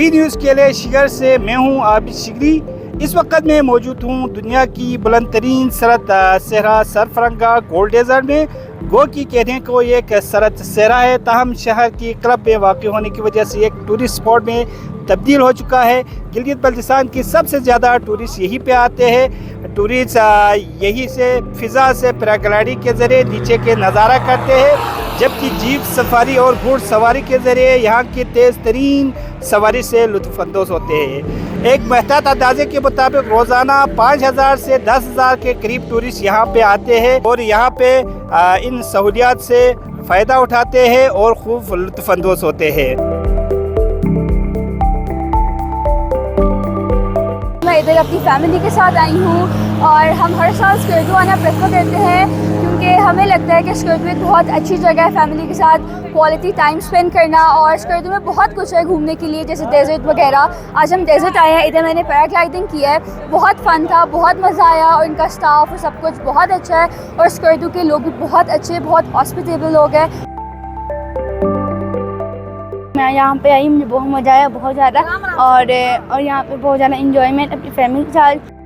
B news के लिए शिगर से मैं हूँ आबिद शिगरी। इस वक्त मैं मौजूद हूँ दुनिया की बुलंद तरीन सरहद सहरा सरफरंगा गोल्ड डेजर्ट में। गो की कहने को एक सरहद सहरा है, ताहम शहर की क्लब में वाक़ होने की वजह से एक टूरिस्ट स्पॉट में तब्दील हो चुका है। गिलगित बल्तिस्तान की सबसे ज़्यादा टूरिस्ट यहीं पे आते हैं। टूरिस्ट यहीं से फ़िज़ा से पैराग्लाइडिंग के ज़रिए नीचे के नज़ारा करते हैं, जबकि जीप सफारी और घुड़ सवारी के ज़रिए यहाँ की तेज़ तरीन सवारी से लुत्फ़अंदोज़ होते हैं। एक महतात अंदाजे के मुताबिक रोज़ाना 5,000 से 10,000 के करीब टूरिस्ट यहाँ पे आते हैं और यहाँ पे इन सहूलियात से फ़ायदा उठाते हैं और खूब लुत्फ़अंदोज़ होते हैं। मैं इधर अपनी फैमिली के साथ आई हूँ और हम हर साल स्कर्दू आना प्रेफर करते हैं, क्योंकि हमें लगता है कि स्कर्दू एक बहुत अच्छी जगह है फैमिली के साथ क्वालिटी टाइम स्पेंड करना। और स्कर्दू में बहुत कुछ है घूमने के लिए, जैसे डेजर्ट वगैरह। आज हम डेजर्ट आए हैं, इधर मैंने पैराग्लाइडिंग किया है, बहुत फ़न था, बहुत मज़ा आया और इनका स्टाफ और सब कुछ बहुत अच्छा है और स्कर्दू के लोग भी बहुत अच्छे, बहुत हॉस्पिटेबल लोग हैं। मैं यहाँ पे आई, मुझे बहुत मज़ा आया, बहुत ज़्यादा। और यहाँ पे बहुत ज़्यादा इंजॉयमेंट अपनी फैमिली के साथ